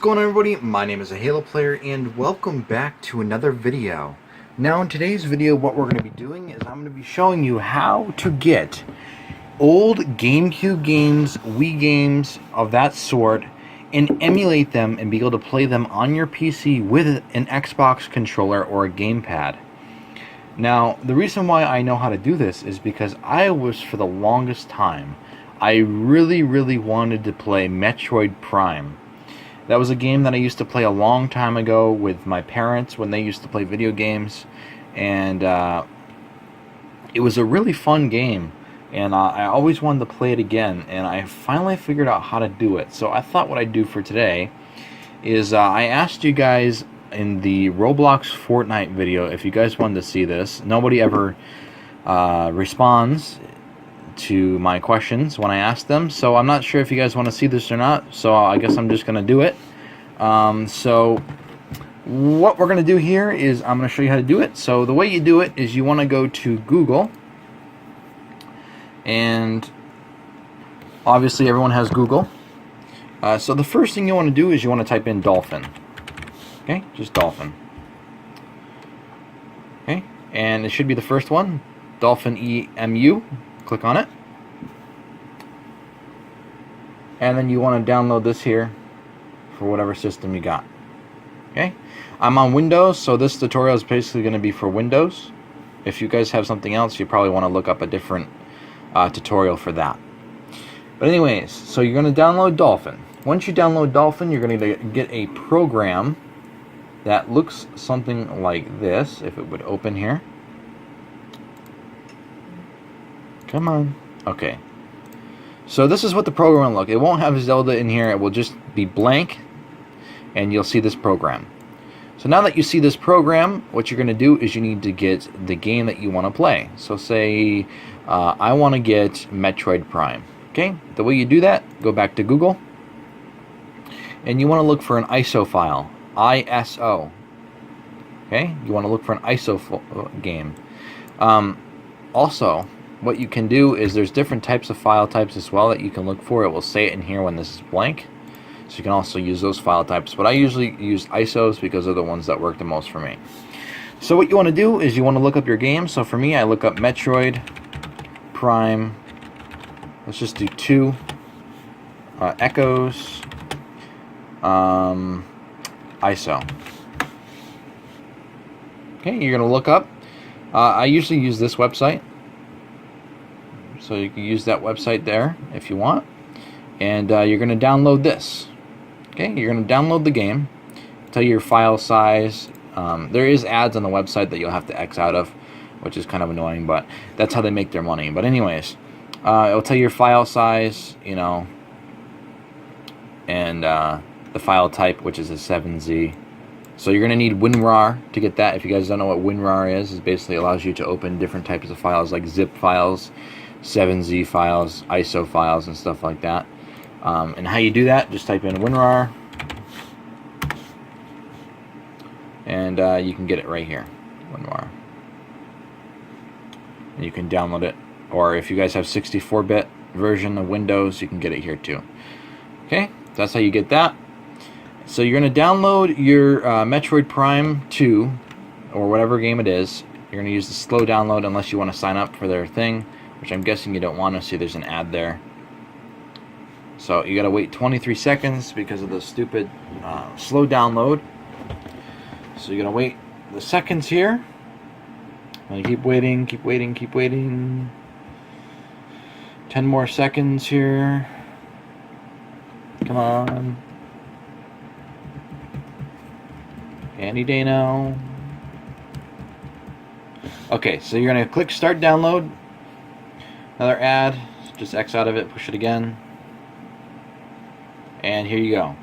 going on, everybody? My name is a Halo player and welcome back to another video. Now in today's video what we're going to be doing is I'm going to be showing you how to get old GameCube games, Wii games of that sort and emulate them and be able to play them on your PC with an Xbox controller or a GamePad. Now the reason why I know how to do this is because I was, for the longest time, I really wanted to play Metroid Prime. That was a game that I used to play a long time ago with my parents when they used to play video games, and it was a really fun game, and I always wanted to play it again, and I finally figured out how to do it. So I thought what I'd do for today is I asked you guys in the Roblox Fortnite video if you guys wanted to see this. Nobody ever responds to my questions when I ask them, so I'm not sure if you guys want to see this or not, so I guess I'm just gonna do it. So what we're gonna do here is I'm gonna show you how to do it. So the way you do it is you want to go to Google, and obviously everyone has Google. So the first thing you want to do is you want to type in Dolphin. Okay, just Dolphin. Okay, and it should be the first one, Dolphin EMU. Click on it, and then you want to download this here for whatever system you got. Okay, I'm on Windows, so this tutorial is basically going to be for Windows. If you guys have something else, you probably want to look up a different tutorial for that. But anyways, so you're going to download Dolphin. Once you download Dolphin, you're going to get a program that looks something like this, if it would open here. Come on. Okay. So this is what the program will look. It won't have Zelda in here. It will just be blank, and you'll see this program. So now that you see this program, what you're going to do is you need to get the game that you want to play. So say I want to get Metroid Prime. Okay. The way you do that, go back to Google, and you want to look for an ISO file. ISO. Okay. You want to look for an ISO game. Also, what you can do is there's different types of file types as well that you can look for. It will say it in here when this is blank, so you can also use those file types, but I usually use ISOs because they're the ones that work the most for me. So what you want to do is you want to look up your game. So for me, I look up Metroid Prime. Let's just do 2 Echoes ISO. Okay, you're going to look up. I usually use this website. So you can use that website there if you want. And you're going to download this. Okay, you're going to download the game. Tell you your file size. There is ads on the website that you'll have to X out of, which is kind of annoying, but that's how they make their money. But anyways, it'll tell you your file size, you know, and the file type, which is a 7Z. So you're going to need WinRAR to get that. If you guys don't know what WinRAR is, it basically allows you to open different types of files like zip files, 7Z files, ISO files, and stuff like that. And how you do that, just type in WinRAR, and you can get it right here, WinRAR. And you can download it, or if you guys have 64-bit version of Windows, you can get it here too. Okay, that's how you get that. So you're going to download your Metroid Prime 2, or whatever game it is. You're going to use the slow download unless you want to sign up for their thing, which I'm guessing you don't want to. See, there's an ad there. So you got to wait 23 seconds because of the stupid slow download. So you're going to wait the seconds here. And keep waiting, keep waiting, keep waiting. 10 more seconds here. Come on. Any day now. Okay, so you're going to click Start Download. Another ad. Just X out of it, push it again. And here you go.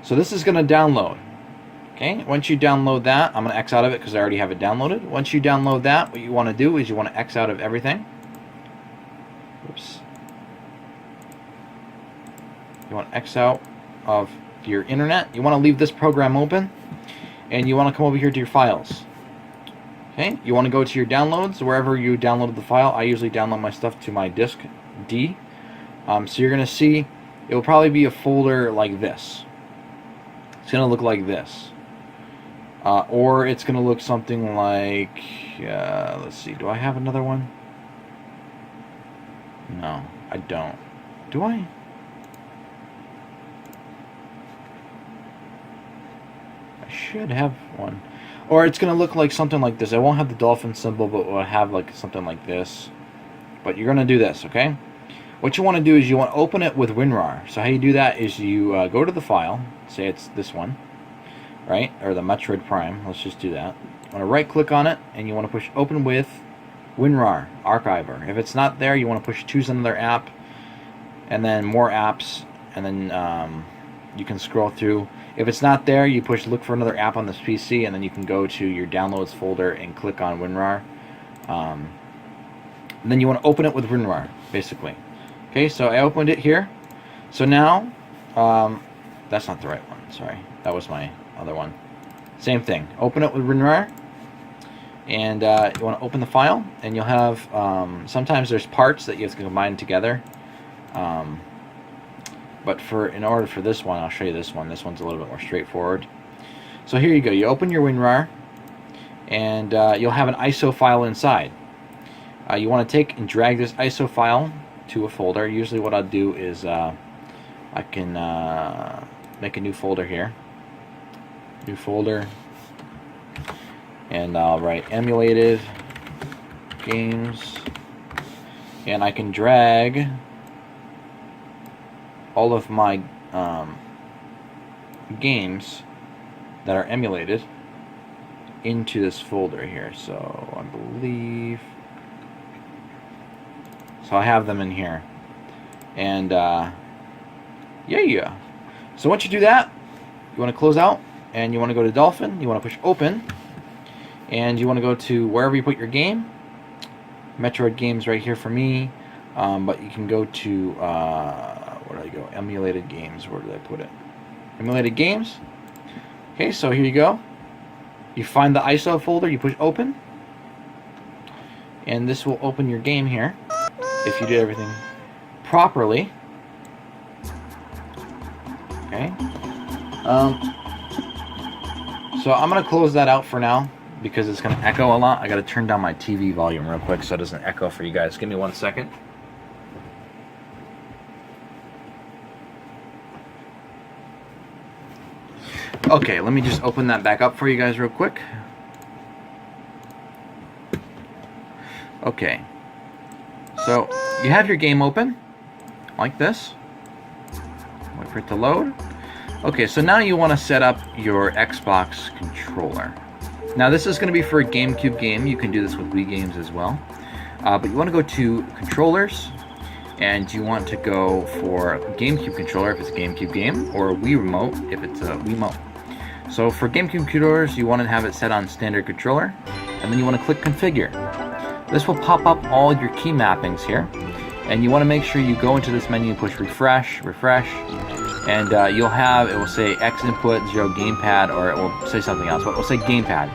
So this is going to download. Okay, once you download that, I'm going to X out of it because I already have it downloaded. Once you download that, what you want to do is you want to X out of everything. Oops. You want to X out of your internet. You want to leave this program open. And you want to come over here to your files. Okay, you want to go to your downloads, wherever you downloaded the file. I usually download my stuff to my disk D. So you're going to see, it will probably be a folder like this. It's going to look like this. Or it's going to look something like, let's see, do I have another one? No, I don't. Do I? I should have one. Or it's going to look like something like this. I won't have the dolphin symbol, but we'll have like something like this. But you're going to do this, okay? What you want to do is you want to open it with WinRAR. So how you do that is you go to the file. Say it's this one, right? Or the Metroid Prime. Let's just do that. You want to right click on it and you want to push open with WinRAR Archiver. If it's not there, you want to push choose another app and then more apps, and then you can scroll through. If it's not there, you push look for another app on this PC, and then you can go to your downloads folder and click on WinRAR. And then you want to open it with WinRAR, basically. Okay, so I opened it here. So now, that's not the right one, sorry. That was my other one. Same thing, open it with WinRAR. And you want to open the file, and you'll have, sometimes there's parts that you have to combine together. But in order for this one, I'll show you this one. This one's a little bit more straightforward. So here you go. You open your WinRAR, and you'll have an ISO file inside. You want to take and drag this ISO file to a folder. Usually what I'll do is I can make a new folder here. New folder. And I'll write emulated games. And I can drag all of my games that are emulated into this folder here. So I believe, so I have them in here, and yeah. So once you do that, you want to close out, and you want to go to Dolphin. You want to push open, and you want to go to wherever you put your game. Metroid games right here for me, but you can go to where did I go? Emulated games. Where did I put it? Emulated games. Okay, so here you go. You find the ISO folder, you push open, and this will open your game here if you did everything properly. Okay. So I'm going to close that out for now because it's going to echo a lot. I got to turn down my TV volume real quick so it doesn't echo for you guys. Give me 1 second. Okay, let me just open that back up for you guys real quick. Okay, so you have your game open like this. Wait for it to load. Okay, so now you want to set up your Xbox controller. Now this is going to be for a GameCube game. You can do this with Wii games as well. But you want to go to controllers, and you want to go for GameCube controller if it's a GameCube game, or a Wii Remote if it's a Wii Remote. So for GameCube controllers, you want to have it set on standard controller, and then you want to click configure. This will pop up all your key mappings here, and you want to make sure you go into this menu, push refresh, and you'll have, it will say X input, 0 gamepad, or it will say something else, but it will say gamepad.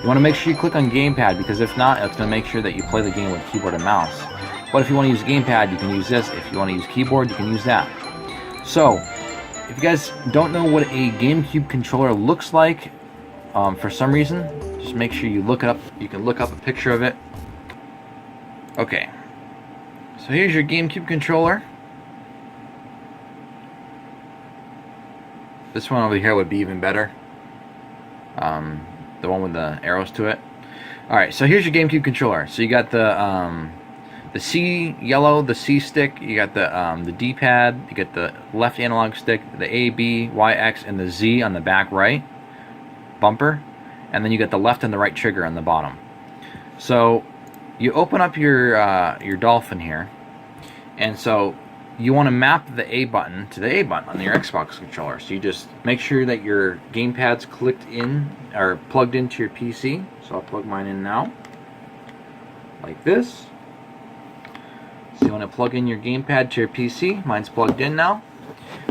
You want to make sure you click on gamepad, because if not, it's going to make sure that you play the game with keyboard and mouse. But if you want to use gamepad, you can use this. If you want to use keyboard, you can use that. So, if you guys don't know what a GameCube controller looks like, for some reason, just make sure you look it up. You can look up a picture of it. Okay. So here's your GameCube controller. This one over here would be even better. The one with the arrows to it. Alright, so here's your GameCube controller. So you got the C yellow, the C stick, you got the D-pad, you get the left analog stick, the A, B, Y, X, and the Z on the back right bumper, and then you got the left and the right trigger on the bottom. So you open up your Dolphin here, and so you want to map the A button to the A button on your Xbox controller. So you just make sure that your gamepad's clicked in or plugged into your PC. So I'll plug mine in now, like this. So you want to plug in your gamepad to your PC. Mine's plugged in now.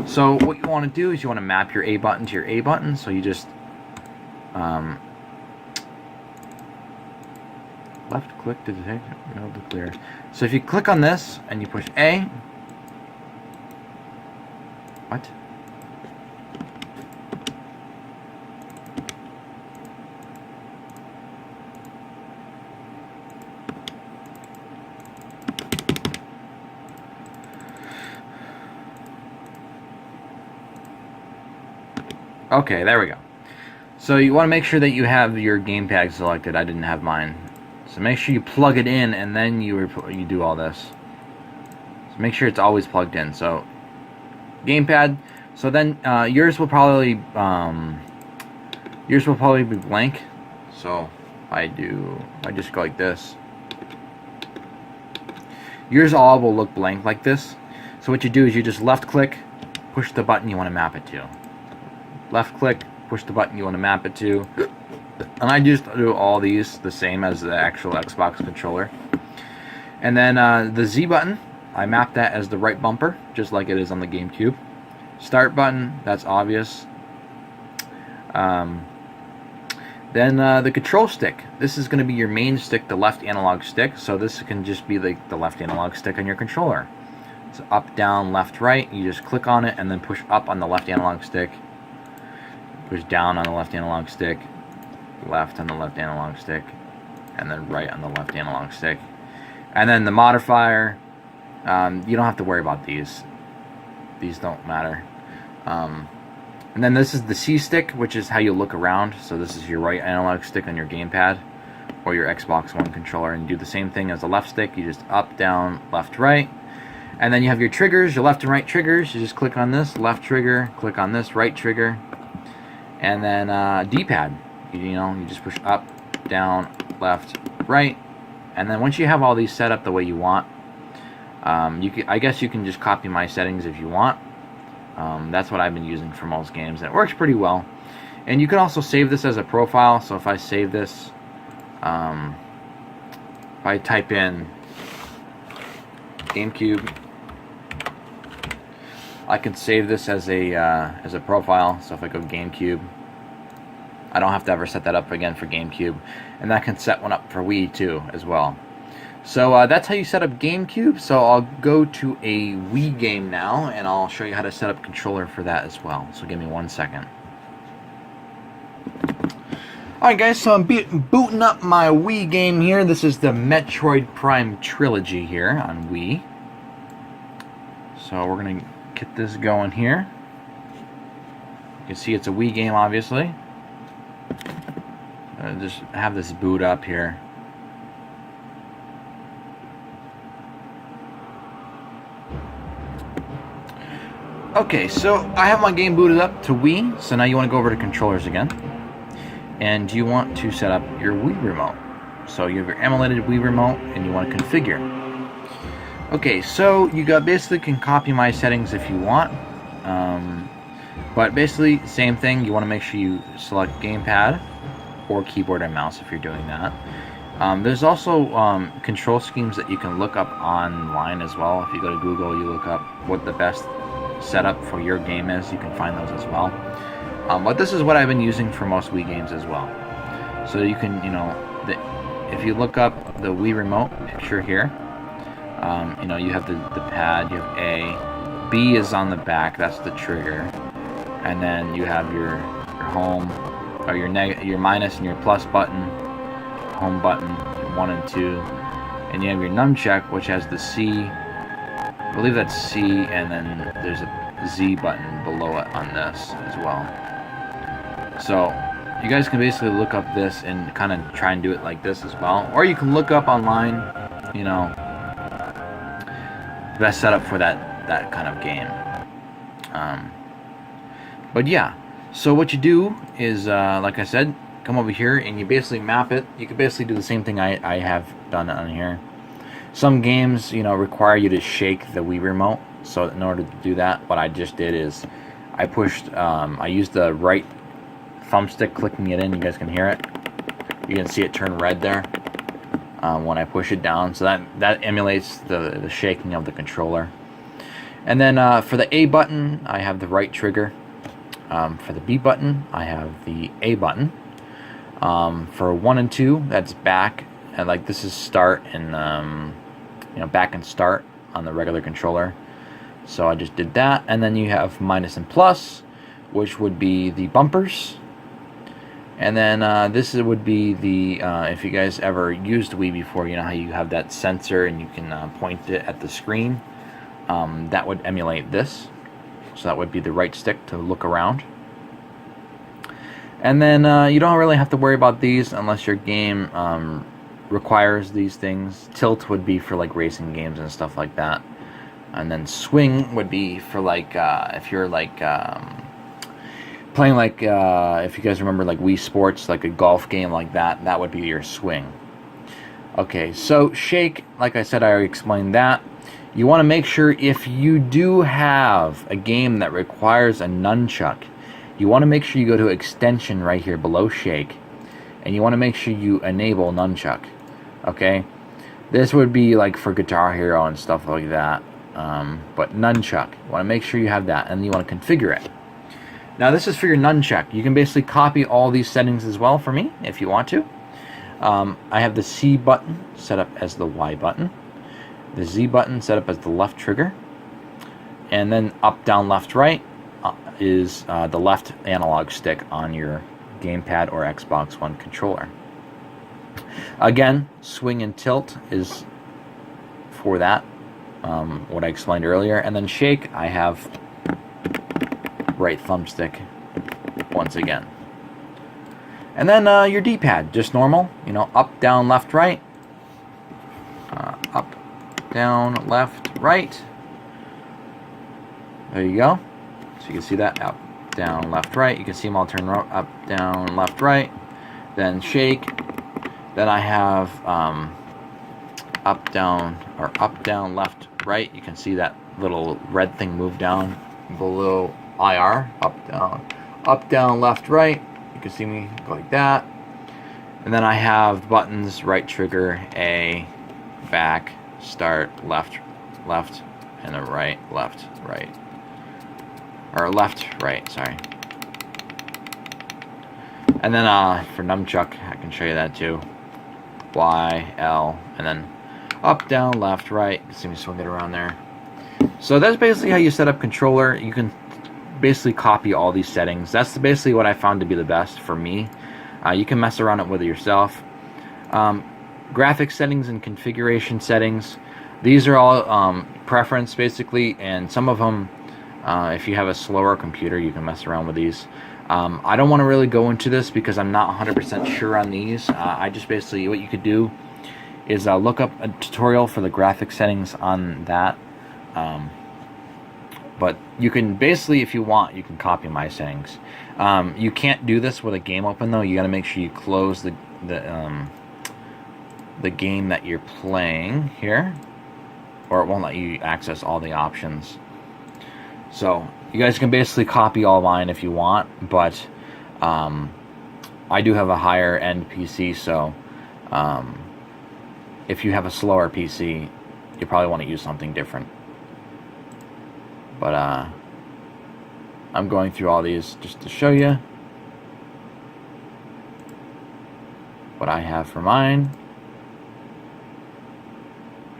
So what you want to do is you want to map your A button to your A button. So you just left click to detect, no to clear. So if you click on this and you push A, what? Okay, there we go. So you want to make sure that you have your gamepad selected. I didn't have mine. So make sure you plug it in and then you do all this. So make sure it's always plugged in. So gamepad. So then yours will probably be blank. So I just go like this. Yours all will look blank like this. So what you do is you just left click, push the button you want to map it to. Left click, push the button you want to map it to. And I just do all these the same as the actual Xbox controller. And then the Z button, I map that as the right bumper, just like it is on the GameCube. Start button, that's obvious. Then the control stick. This is going to be your main stick, the left analog stick. So this can just be like the left analog stick on your controller. So up, down, left, right. You just click on it and then push up on the left analog stick. Push down on the left analog stick. Left on the left analog stick. And then right on the left analog stick. And then the modifier. You don't have to worry about these. These don't matter. And then this is the C stick, which is how you look around. So this is your right analog stick on your gamepad or your Xbox One controller, and you do the same thing as the left stick. You just up, down, left, right. And then you have your triggers, your left and right triggers. You just click on this, left trigger, click on this, right trigger. And then D-pad. You just push up, down, left, right. And then once you have all these set up the way you want, I guess you can just copy my settings if you want. That's what I've been using for most games, and it works pretty well. And you can also save this as a profile. So if I save this, if I type in GameCube, I can save this as a profile. So if I go GameCube, I don't have to ever set that up again for GameCube, and that can set one up for Wii too as well. So that's how you set up GameCube. So I'll go to a Wii game now, and I'll show you how to set up controller for that as well. So give me 1 second. Alright guys, so I'm booting up my Wii game here. This is the Metroid Prime Trilogy here on Wii. So we're going to get this going here. You can see it's a Wii game, obviously. Just have this boot up here. Okay, so I have my game booted up to Wii, so now you want to go over to controllers again. And you want to set up your Wii Remote. So you have your emulated Wii Remote, and you want to configure. Okay, so you basically can copy my settings if you want. But basically, same thing, you want to make sure you select gamepad or keyboard and mouse if you're doing that. There's also control schemes that you can look up online as well. If you go to Google, you look up what the best setup for your game is, you can find those as well. But this is what I've been using for most Wii games as well. So you can, if you look up the Wii Remote picture here, you have the pad, you have A, B is on the back, that's the trigger, and then you have your home, or your minus and your plus button, home button, 1 and 2, and you have your nunchuck, which has the C, I believe that's C, and then there's a Z button below it on this as well. So you guys can basically look up this and kind of try and do it like this as well, or you can look up online, best setup for that kind of game. But yeah, so what you do is, like I said, come over here and you basically map it. You can basically do the same thing I have done on here. Some games, require you to shake the Wii Remote. So in order to do that, what I just did is I used the right thumbstick clicking it in. You guys can hear it. You can see it turn red there when I push it down. So that emulates the shaking of the controller. And then for the A button, I have the right trigger. For the B button, I have the A button. For 1 and 2, that's back, and like this is start and back and start on the regular controller. So I just did that, and then you have minus and plus, which would be the bumpers. And then this would be the if you guys ever used Wii before, you know how you have that sensor and you can point it at the screen. That would emulate this. So that would be the right stick to look around. And then you don't really have to worry about these unless your game requires these things. Tilt would be for like racing games and stuff like that. And then swing would be for like if you're like playing like if you guys remember like Wii Sports, like a golf game like that, that would be your swing. Okay, so shake, like I said, I already explained that. You want to make sure if you do have a game that requires a nunchuck, you want to make sure you go to extension right here below shake, and you want to make sure you enable nunchuck. Okay, this would be like for Guitar Hero and stuff like that, but nunchuck, you want to make sure you have that, and you want to configure it. Now this is for your nunchuck. You can basically copy all these settings as well for me if you want to. I have the C button set up as the Y button, the Z button set up as the left trigger, and then up, down, left, right is the left analog stick on your GamePad or Xbox One controller. Again, swing and tilt is for that, what I explained earlier, and then shake, I have right thumbstick once again. And then your D-pad, just normal, you know, up, down, left, right, up, down, left, right. There you go. So you can see that, up, down, left, right. You can see them all turn up, down, left, right. Then shake. Then I have up, down, left, right. You can see that little red thing move down below IR, up, down, left, right. You can see me go like that. And then I have buttons, right trigger, A, back, start, left, left, and then right, left, right. Or left, right, sorry. And then for nunchuck, I can show you that too. Y, L, and then up, down, left, right. You can see me swing it around there. So that's basically how you set up controller. You can basically copy all these settings. That's basically what I found to be the best for me. You can mess around with it yourself. Graphics settings and configuration settings. These are all preference basically, and some of them, if you have a slower computer, you can mess around with these. I don't want to really go into this because I'm not 100% sure on these. I just basically, what you could do is look up a tutorial for the graphics settings on that. But you can basically, if you want, you can copy my settings. You can't do this with a game open though. You got to make sure you close the game that you're playing here, or it won't let you access all the options. So you guys can basically copy all mine if you want, but I do have a higher end PC, so if you have a slower PC, you probably want to use something different. But I'm going through all these just to show you what I have for mine.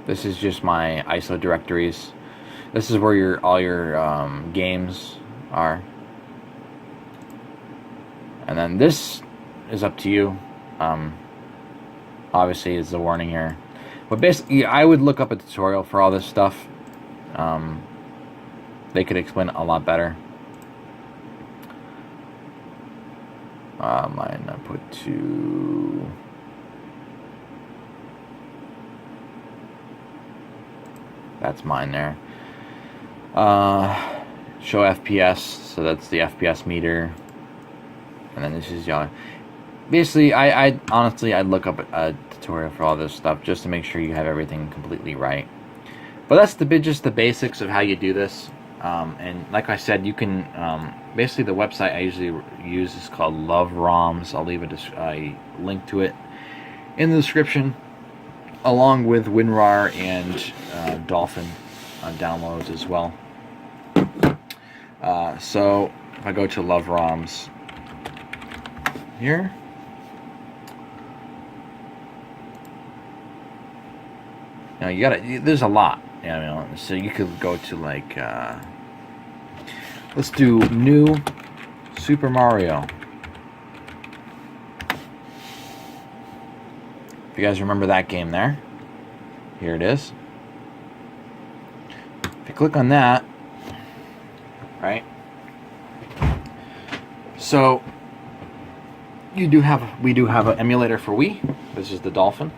This is just my ISO directories. This is where all your games are. And then this is up to you. Obviously, it's a warning here. But basically, I would look up a tutorial for all this stuff. They could explain it a lot better. Mine I put to... That's mine there. Show FPS, so that's the FPS meter. And then this is y'all. Basically, I honestly, I'd look up a tutorial for all this stuff just to make sure you have everything completely right. But that's just the basics of how you do this. And like I said, you can basically the website I usually use is called Love ROMs. I'll leave a link to it in the description, along with WinRAR and Dolphin downloads as well. So if I go to Love ROMs here, you know, there's a lot. You know, so you could go to like let's do new Super Mario. If you guys remember that game there, here it is. If you click on that, right? So we do have an emulator for Wii. This is the Dolphin,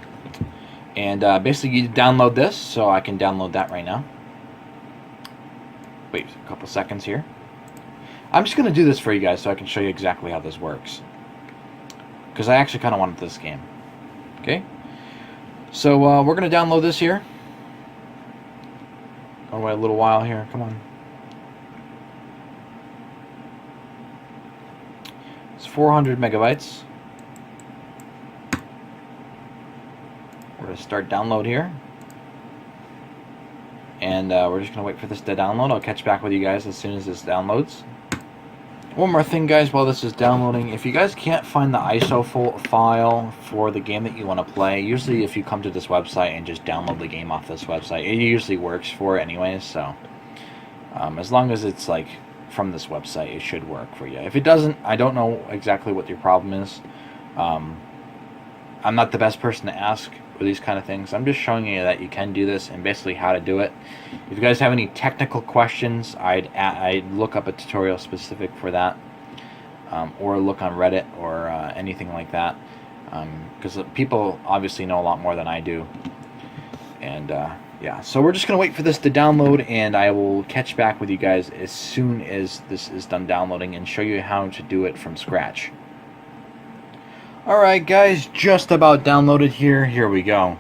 and basically you download this. So I can download that right now. Wait a couple seconds here. I'm just gonna do this for you guys so I can show you exactly how this works, because I actually kind of wanted this game. Okay, so we're gonna download this here. Gonna wait a little while here. Come on. It's 400 megabytes. We're gonna start download here, and we're just gonna wait for this to download. I'll catch back with you guys as soon as this downloads. One more thing, guys, while this is downloading, if you guys can't find the ISO file for the game that you want to play, usually if you come to this website and just download the game off this website, it usually works for it anyways. So as long as it's like from this website, it should work for you. If it doesn't, I don't know exactly what your problem is. I'm not the best person to ask for these kind of things. I'm just showing you that you can do this and basically how to do it. If you guys have any technical questions, I'd look up a tutorial specific for that, or look on Reddit or anything like that, because people obviously know a lot more than I do. And yeah, so we're just gonna wait for this to download, and I will catch back with you guys as soon as this is done downloading and show you how to do it from scratch. Alright guys, just about downloaded here. Here we go.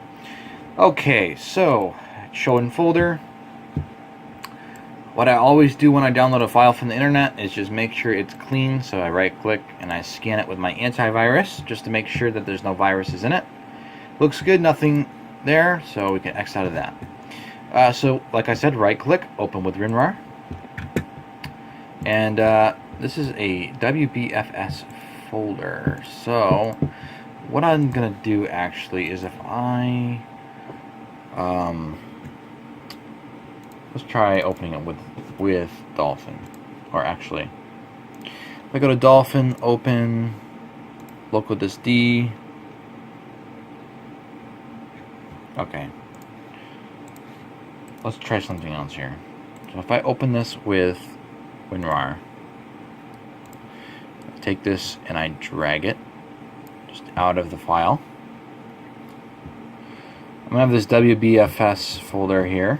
Okay, so show in folder. What I always do when I download a file from the internet is just make sure it's clean. So I right click and I scan it with my antivirus just to make sure that there's no viruses in it. Looks good, nothing there, so we can X out of that. So like I said, right click, open with WinRAR. And this is a WBFS folder. So what I'm gonna do actually is if I let's try opening it with Dolphin, or actually if I go to Dolphin, open local disk D. Okay, let's try something else here. So if I open this with WinRAR, take this and I drag it just out of the file. I'm gonna have this WBFS folder here.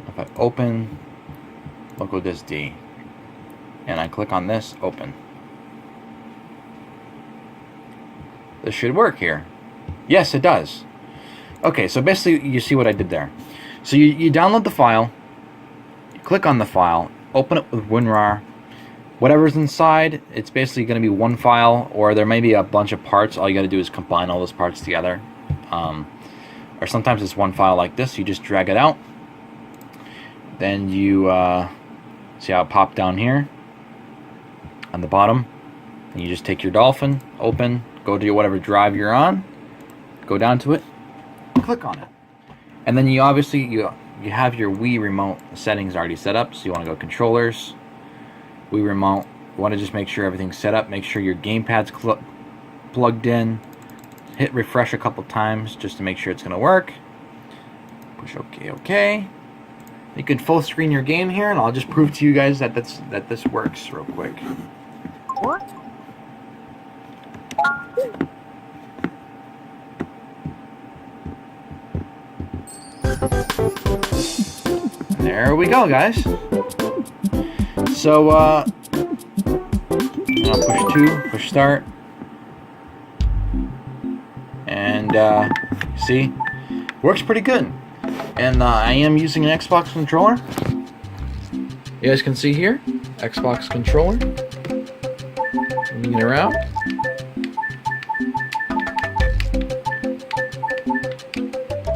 If I open local disk D and I click on this, open, this should work here. Yes, it does. Okay, so basically you see what I did there. So you download the file, you click on the file, open it with WinRAR. Whatever's inside, it's basically going to be one file, or there may be a bunch of parts. All you got to do is combine all those parts together. Or sometimes it's one file like this. You just drag it out. Then you see how it popped down here on the bottom. And you just take your Dolphin, open, go to whatever drive you're on, go down to it, click on it. And then you obviously, you have your Wii Remote settings already set up. So you want to go controllers, Wii Remote. You want to just make sure everything's set up. Make sure your gamepad's plugged in. Hit refresh a couple times just to make sure it's going to work. Push OK, OK. You can full screen your game here, and I'll just prove to you guys that this works real quick. What? There we go, guys. So, I'll push 2, push start. And, see, works pretty good. And I am using an Xbox controller. You guys can see here, Xbox controller. Moving it around.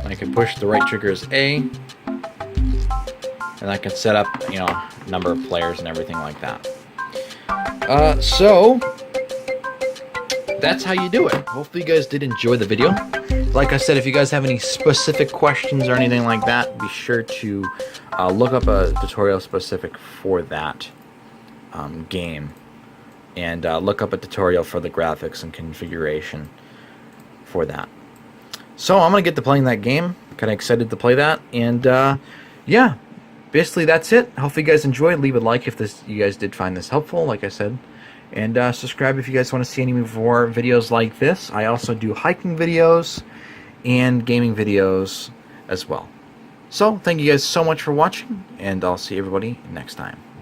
I can push the right trigger as A. And I can set up, you know, number of players and everything like that. So that's how you do it. Hopefully you guys did enjoy the video. Like I said, if you guys have any specific questions or anything like that, be sure to look up a tutorial specific for that game, and look up a tutorial for the graphics and configuration for that. So I'm gonna get to playing that game. Kind of excited to play that, and yeah, basically that's it. Hopefully you guys enjoyed. Leave a like if you guys did find this helpful, like I said, And subscribe if you guys want to see any more videos like this. I also do hiking videos and gaming videos as well. So, thank you guys so much for watching, and I'll see everybody next time.